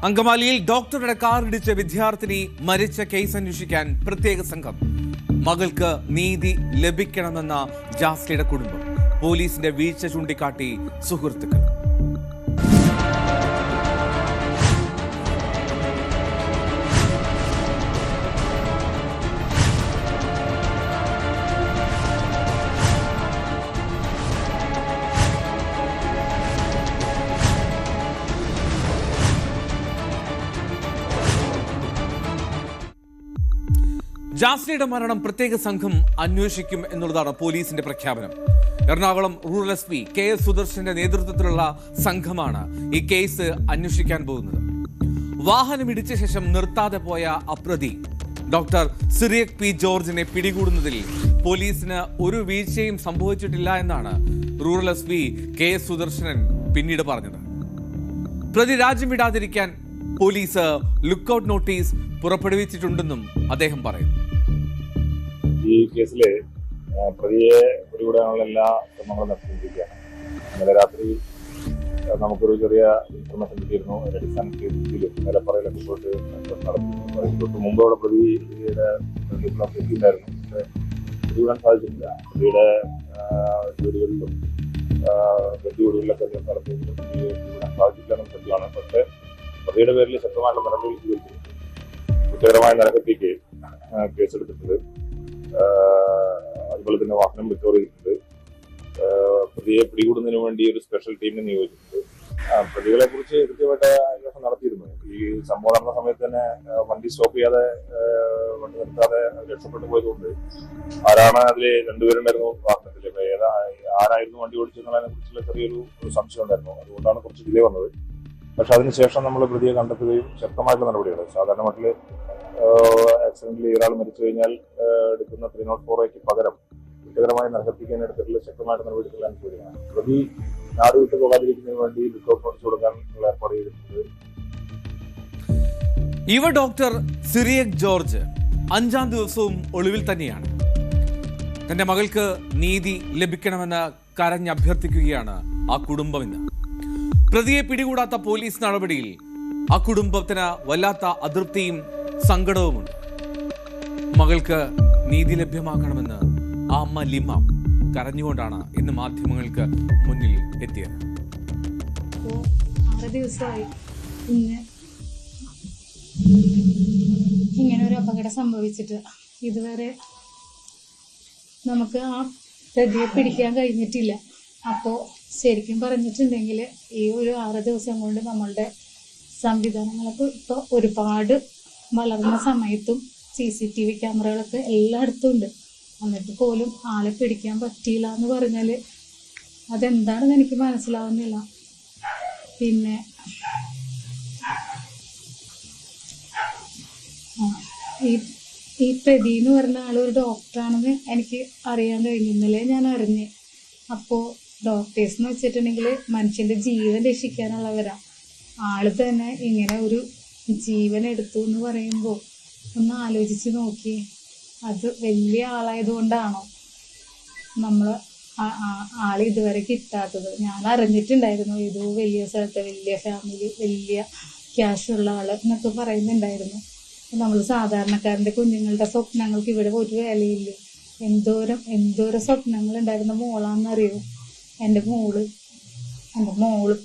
അങ്കമാലിയിൽ ഡോക്ടറുടെ കാറിടിച്ച വിദ്യാർത്ഥിനി മരിച്ച കേസ് അന്വേഷിക്കാൻ പ്രത്യേക സംഘം. മകൾക്ക് നീതി ലഭിക്കണമെന്ന ജാസ്ലിയുടെ കുടുംബം. പോലീസിന്റെ വീഴ്ച ചൂണ്ടിക്കാട്ടി സുഹൃത്തുക്കൾ. ജാസ്ലിയുടെ മരണം പ്രത്യേക സംഘം അന്വേഷിക്കും എന്നുള്ളതാണ് പോലീസിന്റെ പ്രഖ്യാപനം. എറണാകുളം റൂറൽ SP KS സുദർശന്റെ നേതൃത്വത്തിലുള്ള സംഘമാണ് ഈ കേസ് അന്വേഷിക്കാൻ പോകുന്നത്. വാഹനമിടിച്ച ശേഷം നിർത്താതെ പോയ അപ്രതി ഡോക്ടർ സിറിയക് P. ജോർജിനെ പിടികൂടുന്നതിൽ പോലീസിന് ഒരു വീഴ്ചയും സംഭവിച്ചിട്ടില്ല എന്നാണ് റൂറൽ SP KS സുദർശനൻ പിന്നീട് പറഞ്ഞത്. പ്രതി രാജ്യം വിടാതിരിക്കാൻ പോലീസ് ലുക്കൌട്ട് നോട്ടീസ് പുറപ്പെടുവിച്ചിട്ടുണ്ടെന്നും അദ്ദേഹം പറയുന്നു. ഈ കേസില് പ്രതിയെ പിടികൂടാനുള്ള എല്ലാ ശ്രമങ്ങളും നടത്തിയിരിക്കുകയാണ്. ഇന്നലെ രാത്രി നമുക്കൊരു ചെറിയ ഇൻഫർമേഷൻ കിട്ടിയിരുന്നു. അടിസ്ഥാനത്തിൽ നിലപ്പറയിലൊക്കെ പോയിട്ട് നടത്തി മുമ്പോടെ പ്രതിയുടെ എത്തിയിട്ടായിരുന്നു. പക്ഷെ പിടികൂടാൻ സാധിച്ചിട്ടില്ല. പ്രതിയുടെ ജോലികളിലും ഗതികൂടുകളിലൊക്കെ നടത്തിയെങ്കിലും പിടികൂടാൻ സാധിച്ചില്ല എന്ന സത്യമാണ്. പക്ഷെ പ്രതിയുടെ പേരിൽ ശക്തമായിട്ടുള്ള നടപടി സ്വീകരിച്ചിട്ടുണ്ട്. കുറ്റകരമായ നരഹത്യക്ക് കേസെടുത്തിട്ടുണ്ട്. അതുപോലെ തന്നെ വാഹനം റിക്കവർ ചെയ്തിട്ടുണ്ട്. പ്രതിയെ പിടികൂടുന്നതിന് വേണ്ടി ഒരു സ്പെഷ്യൽ ടീമിനെ നിയോഗിച്ചിട്ടുണ്ട്. പ്രതികളെ കുറിച്ച് കൃത്യമായിട്ട് അന്വേഷണം നടത്തിയിരുന്നു. ഈ സംഭവം നടന്ന സമയത്ത് തന്നെ വണ്ടി സ്റ്റോപ്പ് ചെയ്യാതെ വണ്ടി നിർത്താതെ രക്ഷപ്പെട്ടു പോയതുകൊണ്ട് ആരാണ് അതിൽ രണ്ടുപേരുണ്ടായിരുന്നു വാഹനത്തിൽ. ആരായിരുന്നു വണ്ടി ഓടിച്ചെന്നുള്ളതിനെ കുറിച്ചുള്ള ചെറിയൊരു സംശയം ഉണ്ടായിരുന്നു. അതുകൊണ്ടാണ് കുറച്ച് ഡിലേ വന്നത്. പക്ഷെ അതിനുശേഷം നമ്മൾ പ്രതിയെ കണ്ടെത്തുകയും ശക്തമായിട്ടുള്ള നടപടികൾ സാധാരണ മട്ടില് ആക്സിഡന്റിൽ ഒരാൾ മരിച്ചു കഴിഞ്ഞാൽ എടുക്കുന്ന 304A പകരം കുറ്റകരമായ നരഹത്യക്കാൻ എടുത്തിട്ടുള്ള ശക്തമായിട്ട് നടപടികളാണ് അനുസരിക്കുകയാണ്. പ്രതി നാട് വിട്ടു പോകാതിരിക്കുന്നതിന് വേണ്ടി ലുക്കൌട്ട് നോട്ടീസ് കൊടുക്കാനുള്ള ഏർപ്പാട് ചെയ്തിട്ടുണ്ട്. യുവ ഡോക്ടർ സിറിയക് ജോർജ് 5ാം ദിവസവും ഒളിവിൽ തന്നെയാണ്. തന്റെ മകൾക്ക് നീതി ലഭിക്കണമെന്ന് കരഞ്ഞഭ്യർത്ഥിക്കുകയാണ് ആ കുടുംബം ഇന്ന്. പ്രതിയെ പിടികൂടാത്ത പോലീസ് നടപടിയിൽ ആ കുടുംബത്തിന് വല്ലാത്ത അതൃപ്തിയും സങ്കടവുമുണ്ട്. മകൾക്ക് നീതി ലഭ്യമാക്കണമെന്ന് ആ അമ്മ ലിമ കരഞ്ഞുകൊണ്ടാണ് ഇന്ന് മാധ്യമങ്ങൾക്ക് മുന്നിൽ എത്തിയത്. 6 ദിവസമായി ഇങ്ങനെ ഒരു അപകടം സംഭവിച്ചിട്ട് ഇതുവരെ നമുക്ക് ആ പ്രതിയെ പിടിക്കാൻ കഴിഞ്ഞിട്ടില്ല. അപ്പോൾ ശരിക്കും പറഞ്ഞിട്ടുണ്ടെങ്കിൽ ഈ ഒരു 6 ദിവസം കൊണ്ട് നമ്മളുടെ സംവിധാനങ്ങളൊക്കെ ഇപ്പോൾ ഒരുപാട് വളർന്ന സമയത്തും CCTV ക്യാമറകളൊക്കെ എല്ലായിടത്തും ഉണ്ട്. എന്നിട്ട് പോലും ആളെ പിടിക്കാൻ പറ്റിയില്ല എന്ന് പറഞ്ഞാൽ അതെന്താണെന്ന് എനിക്ക് മനസ്സിലാവുന്നില്ല. പിന്നെ ഈ പ്രതി എന്ന് പറഞ്ഞ ആളൊരു ഡോക്ടറാണെന്ന് എനിക്ക് അറിയാൻ കഴിഞ്ഞു. ഇന്നലെ ഞാൻ അറിഞ്ഞ്. അപ്പോൾ ഡോക്ടേഴ്സ് എന്ന് വെച്ചിട്ടുണ്ടെങ്കിൽ മനുഷ്യന്റെ ജീവൻ രക്ഷിക്കാനുള്ളവരാ. ആള് തന്നെ ഇങ്ങനെ ഒരു ജീവൻ എടുത്തു എന്ന് പറയുമ്പോൾ ഒന്ന് ആലോചിച്ച് നോക്കി. അത് വലിയ ആളായതുകൊണ്ടാണോ നമ്മൾ ആള് ഇതുവരെ കിട്ടാത്തത്? ഞാൻ അറിഞ്ഞിട്ടുണ്ടായിരുന്നു ഏതോ വലിയ സ്ഥലത്തെ വലിയ ഫാമിലി, വലിയ ക്യാഷുള്ള ആള് എന്നൊക്കെ പറയുന്നുണ്ടായിരുന്നു. നമ്മൾ സാധാരണക്കാരൻ്റെ കുഞ്ഞുങ്ങളുടെ സ്വപ്നങ്ങൾക്ക് ഇവിടെ ഒരു വിലയില്ല. എന്തോരം സ്വപ്നങ്ങൾ ഉണ്ടായിരുന്ന മോളാന്നറിയോ എൻ്റെ മോള്.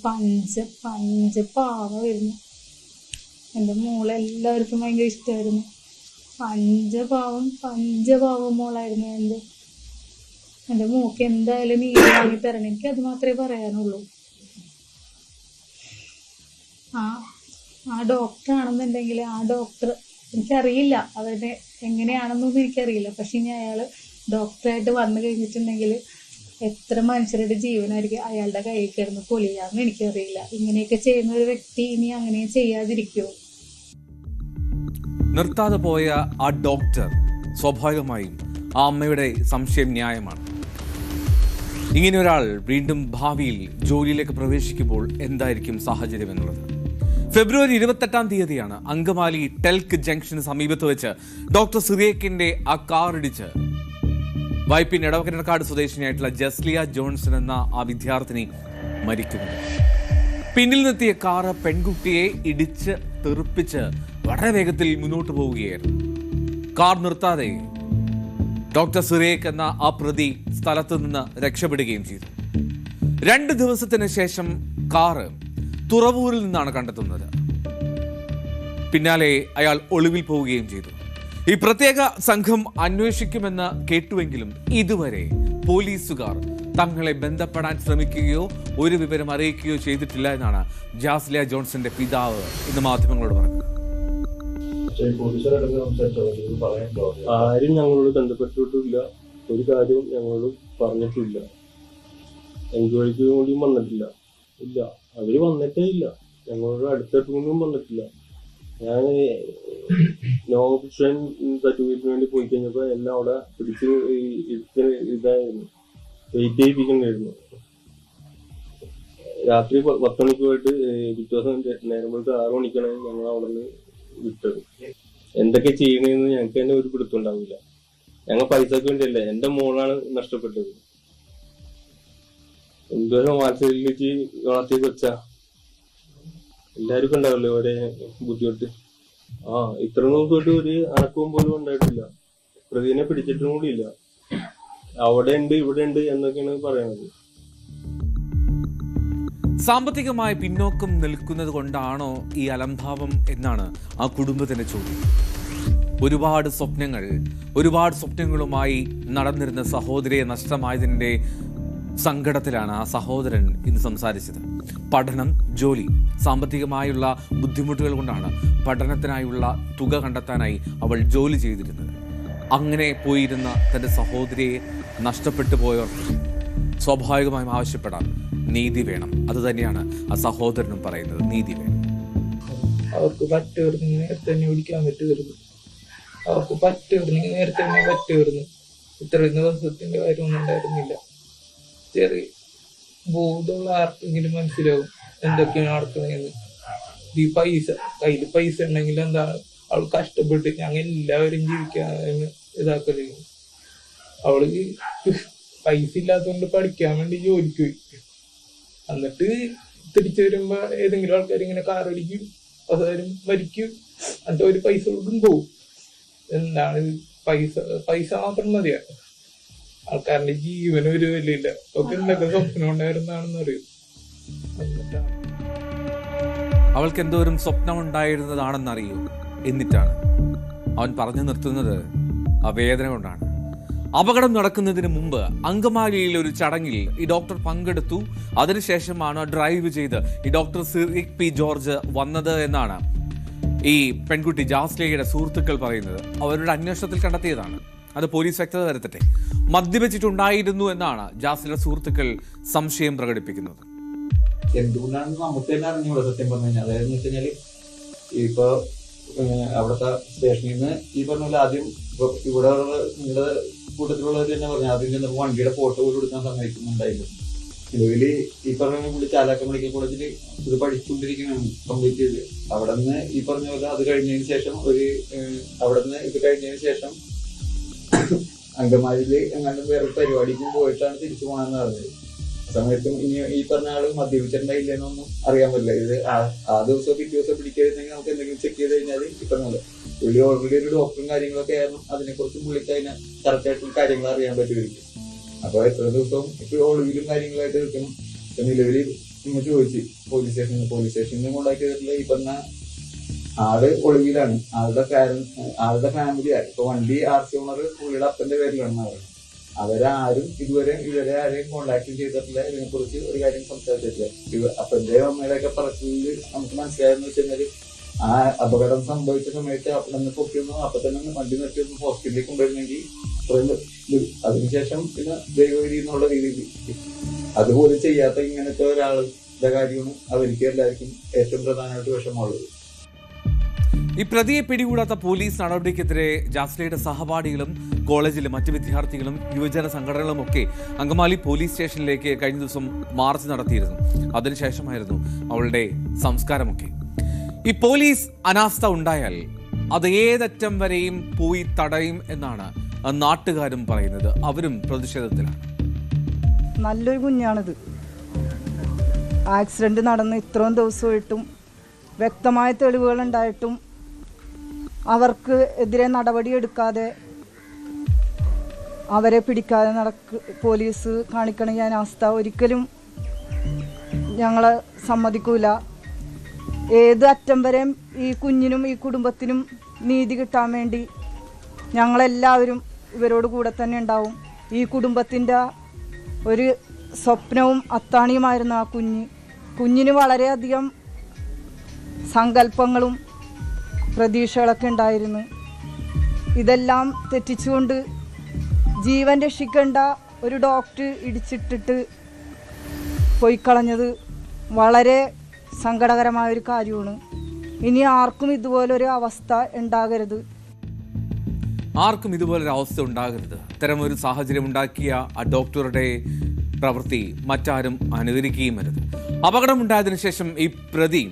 പഞ്ച പാവമായിരുന്നു. എൻ്റെ മോള് എല്ലാവർക്കും ഭയങ്കര ഇഷ്ടമായിരുന്നു. പഞ്ചപാവം മോളായിരുന്നു എൻ്റെ മോക്ക് എന്തായാലും നീ വാങ്ങി തരണം. എനിക്ക് അത് മാത്രമേ പറയാനുള്ളൂ. ആ ഡോക്ടറാണെന്നുണ്ടെങ്കിൽ ആ ഡോക്ടർ എനിക്കറിയില്ല അവരുടെ എങ്ങനെയാണെന്നൊന്നും എനിക്കറിയില്ല. പക്ഷെ ഇനി അയാൾ ഡോക്ടറായിട്ട് വന്നു കഴിഞ്ഞിട്ടുണ്ടെങ്കിൽ എത്ര മനുഷ്യരുടെ ജീവനായിരിക്കും അയാളുടെ കയ്യിൽ കിടന്ന് പൊളിയാന്ന് എനിക്കറിയില്ല. ഇങ്ങനെയൊക്കെ ചെയ്യുന്ന ഒരു വ്യക്തി ഇനി അങ്ങനെ ചെയ്യാതിരിക്കുമോ? നിർത്താതെ പോയ ആ ഡോക്ടർ സ്വാഭാവികമായും ആ അമ്മയുടെ സംശയം ന്യായമാണ്. ഇങ്ങനെ ഒരാൾ വീണ്ടും ഭാവിയിൽ ജോലിയിലേക്ക് പ്രവേശിക്കുമ്പോൾ എന്തായിരിക്കും സാഹചര്യം എന്നുള്ളത്. ഫെബ്രുവരി 28-ാം തീയതിയാണ് അങ്കമാലി ടെൽക്ക് ജംഗ്ഷന് സമീപത്ത് വെച്ച് ഡോക്ടർ സിറിയക്കിന്റെ ആ കാറിടിച്ച് വൈപ്പിൻ എടവക്കനക്കാട് സ്വദേശിനിയായിട്ടുള്ള ജസ്ലിയ ജോൺസൺ എന്ന ആ വിദ്യാർത്ഥിനി മരിക്കുന്നത്. പിന്നിൽ നിന്നെത്തിയ കാറ് പെൺകുട്ടിയെ ഇടിച്ച് തെറിപ്പിച്ച് വളരെ വേഗത്തിൽ മുന്നോട്ട് പോവുകയായിരുന്നു. കാർ നിർത്താതെ ഡോക്ടർ സുരേഖ് എന്ന ആ പ്രതി സ്ഥലത്ത് നിന്ന് രക്ഷപ്പെടുകയും ചെയ്തു. 2 ദിവസത്തിന് ശേഷം കാറ് തുറവൂരിൽ നിന്നാണ് കണ്ടെത്തുന്നത്. പിന്നാലെ അയാൾ ഒളിവിൽ പോവുകയും ചെയ്തു. ഈ പ്രത്യേക സംഘം അന്വേഷിക്കുമെന്ന് കേട്ടുവെങ്കിലും ഇതുവരെ പോലീസുകാർ തങ്ങളെ ബന്ധപ്പെടാൻ ശ്രമിക്കുകയോ ഒരു വിവരം അറിയിക്കുകയോ ചെയ്തിട്ടില്ല എന്നാണ് ജാസ്ലിയ ജോൺസന്റെ പിതാവ് ഇന്ന് മാധ്യമങ്ങളോട് പറഞ്ഞത്. ആരും ഞങ്ങളോട് ബന്ധപ്പെട്ടിട്ടില്ല, ഒരു കാര്യവും ഞങ്ങളോട് പറഞ്ഞിട്ടില്ല. എൻക്വയറിക്ക് കൂടിയും വന്നിട്ടില്ല. ഇല്ല, അവര് വന്നിട്ടേ ഇല്ല. ഞങ്ങളോട് അടുത്തോട്ടും വന്നിട്ടില്ല. ഞാൻ നോൺ ഓപ്ഷൻ സർട്ടിഫിക്കറ്റിന് വേണ്ടി പോയി കഴിഞ്ഞപ്പോ എന്നെ അവിടെ പിടിച്ച് ഇതായിരുന്നു, വെയിറ്റ് ചെയ്യിപ്പിക്കണ്ടായിരുന്നു. രാത്രി 10 മണിക്ക് പോയിട്ട് പിറ്റേ ദിവസം നേരം വെളുത്ത് 6 മണിക്കാണ് ഞങ്ങൾ അവിടെ നിന്ന് വിട്ടത്. എന്തൊക്കെ ചെയ്യണമെന്ന് ഞങ്ങൾക്ക് തന്നെ ഒരു പിടുത്തുണ്ടാവില്ല. ഞങ്ങൾ പൈസക്ക് വേണ്ടിയല്ലേ, എന്റെ മോളാണ് നഷ്ടപ്പെട്ടത്. എന്തോരം വാത്സല്യച്ച് വളർത്തിയൊക്കെ വെച്ചാ എല്ലാവർക്കും ഉണ്ടാവില്ലേ ഒരേ ബുദ്ധിമുട്ട്. ഇത്ര നോക്കിയിട്ട് ഒരു അണക്കവും പോലും ഉണ്ടായിട്ടില്ല. പ്രതിനെ പിടിച്ചിട്ടും കൂടിയില്ല. അവിടെ ഉണ്ട് ഇവിടെ ഉണ്ട് എന്നൊക്കെയാണ് പറയുന്നത്. സാമ്പത്തികമായി പിന്നോക്കം നിൽക്കുന്നത് കൊണ്ടാണോ ഈ അലംഭാവം എന്നാണ് ആ കുടുംബത്തിന്റെ ചോദ്യം. ഒരുപാട് സ്വപ്നങ്ങളുമായി നടന്നിരുന്ന സഹോദരിയെ നഷ്ടമായതിന്റെ സങ്കടത്തിലാണ് ആ സഹോദരൻ ഇന്ന് സംസാരിച്ചത്. പഠനം, ജോലി, സാമ്പത്തികമായുള്ള ബുദ്ധിമുട്ടുകൾ കൊണ്ടാണ് പഠനത്തിനായുള്ള തുക കണ്ടെത്താനായി അവൾ ജോലി ചെയ്തിരുന്നത്. അങ്ങനെ പോയിരുന്ന തൻ്റെ സഹോദരിയെ നഷ്ടപ്പെട്ടു പോയവർക്ക് സ്വാഭാവികമായും ആവശ്യപ്പെടാം നീതി വേണം. അതുതന്നെയാണ് ആ സഹോദരനും പറയുന്നത്, നീതി വേണം. അവർക്ക് പറ്റുമായിരുന്നെങ്കിൽ നേരത്തെ തന്നെ പിടിക്കാൻ പറ്റുമായിരുന്നു. അവർക്ക് പറ്റുമായിരുന്നെങ്കിൽ നേരത്തെ തന്നെ പറ്റുമായിരുന്നു. ഇത്രയും ദിവസത്തിന്റെ കാര്യമൊന്നും ഉണ്ടായിരുന്നില്ല. ചെറിയ ബോധമുള്ള ആർക്കെങ്കിലും മനസ്സിലാവും എന്തൊക്കെയാണ് നടക്കുന്നതെന്ന്. ഈ കയ്യിൽ പൈസ ഉണ്ടെങ്കിൽ എന്താണ് അവൾ കഷ്ടപ്പെട്ട് ഞങ്ങൾ എല്ലാവരും ജീവിക്കാന്ന് ഇതാക്കല്. അവള് പൈസ ഇല്ലാത്തതുകൊണ്ട് പഠിക്കാൻ വേണ്ടി ജോലിക്ക് പോയി. എന്നിട്ട് തിരിച്ചു വരുമ്പോ ഏതെങ്കിലും ആൾക്കാർ ഇങ്ങനെ കാറടിക്കും, അവസാനം മരിക്കും, എന്നിട്ട് ഒരു പൈസ കൊടുക്കും പോവും. എന്താണ് പൈസ മാത്രം മതിയാ. ആൾക്കാരുടെ ജീവനും ഒരു വിലയില്ല. ഒക്കെ എന്തൊക്കെ സ്വപ്നം ഉണ്ടായിരുന്നാണെന്ന് അറിയും. അവൾക്ക് എന്തോരം സ്വപ്നം ഉണ്ടായിരുന്നതാണെന്നറിയൂ. എന്നിട്ടാണ് അവൻ പറഞ്ഞു നിർത്തുന്നത് ആ വേദന കൊണ്ടാണ്. അപകടം നടക്കുന്നതിന് മുമ്പ് അങ്കമാലിയിൽ ഒരു ചടങ്ങിൽ ഈ ഡോക്ടർ പങ്കെടുത്തു. അതിനുശേഷമാണ് ഡ്രൈവ് ചെയ്ത് ഈ ഡോക്ടർ സുരേഖ് പി ജോർജ് വന്നത് എന്നാണ് ഈ പെൺകുട്ടി ജാസ്ലിയയുടെ സുഹൃത്തുക്കൾ പറയുന്നത്. അവരുടെ അന്വേഷണത്തിൽ കണ്ടെത്തിയതാണ്. അത് പോലീസ് വ്യക്തത വരുത്തട്ടെ. മദ്യപിച്ചിട്ടുണ്ടായിരുന്നു എന്നാണ് ജാസ്ലിയുടെ സുഹൃത്തുക്കൾ സംശയം പ്രകടിപ്പിക്കുന്നത്. എന്തുകൊണ്ടാണ് നമുക്ക് തന്നെ അറിഞ്ഞൂടെ സത്യം പറഞ്ഞു കഴിഞ്ഞാൽ. അതായത് വെച്ച് കഴിഞ്ഞാല് ഇപ്പൊ അവിടുത്തെ സ്റ്റേഷനിൽ നിന്ന് ഈ പറഞ്ഞ പോലെ ആദ്യം ഇവിടെ നിങ്ങളുടെ കൂട്ടത്തിലുള്ളവർ തന്നെ പറഞ്ഞു ആദ്യം ചെന്നപ്പോ വണ്ടിയുടെ ഫോട്ടോ പോലും എടുക്കാൻ സമ്മതിക്കുന്നുണ്ടായിരുന്നു. നിലവിൽ ഈ പറഞ്ഞ പുള്ളി ചാലാക്ക മെഡിക്കൽ കോളേജിൽ ഇത് പഠിച്ചുകൊണ്ടിരിക്കുകയാണ് കംപ്ലീറ്റ് ചെയ്ത്. അവിടെ നിന്ന് ഈ പറഞ്ഞ പോലെ അത് കഴിഞ്ഞതിന് ശേഷം അവിടെ നിന്ന് ഇത് കഴിഞ്ഞതിന് ശേഷം അങ്കമാലിയിൽ എങ്ങാണ്ടും വേറെ പരിപാടിക്കും പോയിട്ടാണ് തിരിച്ചു പോകണമെന്ന് പറഞ്ഞത്. സമയത്തും ഇനി ഈ പറഞ്ഞ ആള് മദ്യപിച്ചിട്ടുണ്ടായില്ലെന്നൊന്നും അറിയാൻ പറ്റില്ല. ഇത് ആ ദിവസം പിറ്റേ ദിവസം പിടിക്കാതിരുന്നെങ്കിൽ നമുക്ക് എന്തെങ്കിലും ചെക്ക് ചെയ്ത് കഴിഞ്ഞാൽ ഈ പറഞ്ഞ പോലെ പുള്ളി ഓൾറെഡി ഒരു ഡോക്ടറും കാര്യങ്ങളൊക്കെ ആയിരുന്നു. അതിനെക്കുറിച്ച് പുള്ളിക്ക് അതിനെ കറക്റ്റായിട്ടുള്ള കാര്യങ്ങൾ അറിയാൻ പറ്റുമായിരിക്കും. അപ്പൊ എത്ര ദിവസവും ഇപ്പൊ ഒളിവിലും കാര്യങ്ങളായിട്ട് നിൽക്കണം. നിലവിൽ നമ്മൾ ചോദിച്ചു പോലീസ് സ്റ്റേഷനിൽ കൊണ്ടാക്കി ചെയ്തിട്ടുള്ള ഈ പറഞ്ഞ ആള് ഒളിവിലാണ്. ആളുടെ ഫാമിലി ഇപ്പൊ വണ്ടി RC ഓണർ പുള്ളിയുടെ അപ്പന്റെ പേരിലാണെന്ന് പറയുന്നത്. അവരാരും ഇതുവരെ ആരെയും കോണ്ടാക്ട് ചെയ്തിട്ടില്ല. ഇതിനെ കുറിച്ച് ഒരു കാര്യം സംസാരിച്ചിട്ടില്ല. അപ്പന്റെ അമ്മയുടെ ഒക്കെ പറച്ചില് നമുക്ക് മനസ്സിലായെന്ന് വെച്ച് കഴിഞ്ഞാല് ആ അപകടം സംഭവിച്ച സമയത്ത് അവിടെ നിന്ന് പൊക്കിയൊന്നും അപ്പൊ തന്നെ വണ്ടി നിർത്തിയൊന്നും ഹോസ്പിറ്റലിൽ കൊണ്ടുവരുന്നെങ്കിൽ അതിനുശേഷം പിന്നെ ദൈവവിധി എന്നുള്ള രീതിയിൽ അതുപോലെ ചെയ്യാത്ത ഇങ്ങനത്തെ ഒരാളുടെ കാര്യമാണ് അവർക്ക് എല്ലാവർക്കും ഏറ്റവും പ്രധാനമായിട്ട് വിഷമമുള്ളത്. ഈ പ്രതിയെ പിടികൂടാത്ത പോലീസ് നടപടിക്കെതിരെ ജാസ്ലിയുടെ സഹപാഠികളും കോളേജിലെ മറ്റ് വിദ്യാർത്ഥികളും യുവജന സംഘടനകളും ഒക്കെ അങ്കമാലി പോലീസ് സ്റ്റേഷനിലേക്ക് കഴിഞ്ഞ ദിവസം മാർച്ച് നടത്തിയിരുന്നു. അതിനുശേഷമായിരുന്നു അവളുടെ സംസ്കാരമൊക്കെ. ഈ പോലീസ് അനാസ്ഥ ഉണ്ടായാൽ അത് ഏതറ്റം വരെയും പോയി തടയും എന്നാണ് നാട്ടുകാരും പറയുന്നത്. അവരും പ്രതിഷേധത്തിലാണ്. നല്ലൊരു കുഞ്ഞാണിത്. ആക്സിഡൻറ്റ് നടന്ന് ഇത്രയും ദിവസമായിട്ടും വ്യക്തമായ തെളിവുകളുണ്ടായിട്ടും അവർക്ക് എതിരെ നടപടിയെടുക്കാതെ അവരെ പിടിക്കാതെ പോലീസ് കാണിക്കണ ഈ അനാസ്ഥ ഒരിക്കലും ഞങ്ങൾ സമ്മതിക്കൂല. ഏത് അറ്റം വരെയും ഈ കുഞ്ഞിനും ഈ കുടുംബത്തിനും നീതി കിട്ടാൻ വേണ്ടി ഞങ്ങളെല്ലാവരും ഇവരോട് കൂടെ തന്നെ ഉണ്ടാവും. ഈ കുടുംബത്തിൻ്റെ ഒരു സ്വപ്നവും അത്താണിയുമായിരുന്നു ആ കുഞ്ഞിന് വളരെയധികം സങ്കല്പങ്ങളും പ്രതീക്ഷകളൊക്കെ ഉണ്ടായിരുന്നു. ഇതെല്ലാം തെറ്റിച്ചുകൊണ്ട് ജീവൻ രക്ഷിക്കേണ്ട ഒരു ഡോക്ടർ ഇടിച്ചിട്ടിട്ട് പോയി കളഞ്ഞത് വളരെ സങ്കടകരമായൊരു കാര്യമാണ്. ഇനി ആർക്കും ഇതുപോലൊരു അവസ്ഥ ഉണ്ടാകരുത്. ആർക്കും ഇതുപോലൊരു അവസ്ഥ ഉണ്ടാകരുത്. അത്തരമൊരു സാഹചര്യം ഉണ്ടാക്കിയ ആ ഡോക്ടറുടെ പ്രവൃത്തി മറ്റാരും അനുകരിക്കുകയും അരുത്. അപകടമുണ്ടായതിനു ശേഷം ഈ പ്രതി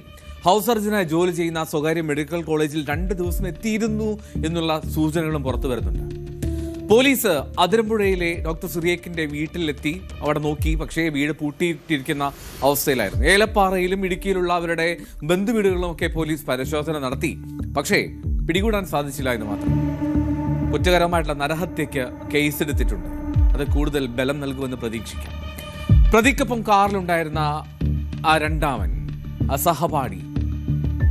ഹൗസ് സർജനായി ജോലി ചെയ്യുന്ന സ്വകാര്യ മെഡിക്കൽ കോളേജിൽ 2 ദിവസം എത്തിയിരുന്നു എന്നുള്ള സൂചനകളും പുറത്തു വരുന്നുണ്ട്. പോലീസ് അതിരമ്പുഴയിലെ ഡോക്ടർ സിറിയക്കിന്റെ വീട്ടിലെത്തി അവിടെ നോക്കി. പക്ഷേ വീട് പൂട്ടിയിട്ടിരിക്കുന്ന അവസ്ഥയിലായിരുന്നു. ഏലപ്പാറയിലും ഇടുക്കിയിലുള്ള അവരുടെ ബന്ധുവീടുകളിലുമൊക്കെ പോലീസ് പരിശോധന നടത്തി. പക്ഷേ പിടികൂടാൻ സാധിച്ചില്ല എന്ന് മാത്രം. കുറ്റകരമായിട്ടുള്ള നരഹത്യയ്ക്ക് കേസെടുത്തിട്ടുണ്ട്. അത് കൂടുതൽ ബലം നൽകുമെന്ന് പ്രതീക്ഷിക്കാം. പ്രതിക്കൊപ്പം കാറിലുണ്ടായിരുന്ന ആ രണ്ടാമൻ, ആ സഹപാഠി,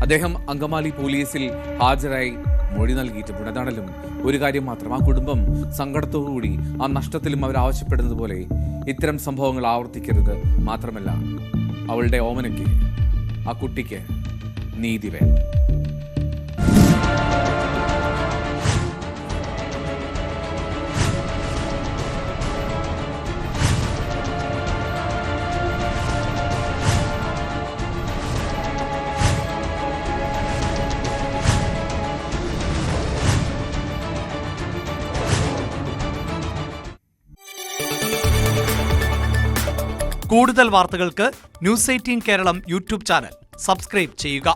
അദ്ദേഹം അങ്കമാലി പോലീസിൽ ഹാജരായി മൊഴി നൽകിയിട്ടുണ്ട്. അതാണെങ്കിലും ഒരു കാര്യം മാത്രം, ആ കുടുംബം സങ്കടത്തോടുകൂടി ആ നഷ്ടത്തിലും അവർ ആവശ്യപ്പെടുന്നത് പോലെ ഇത്തരം സംഭവങ്ങൾ ആവർത്തിക്കരുത്. മാത്രമല്ല അവളുടെ ഓമനയ്ക്ക്, ആ കുട്ടിക്ക് നീതി വേണം. കൂടുതൽ വാർത്തകൾക്ക് news 18 Keralam YouTube channel subscribe ചെയ്യുക.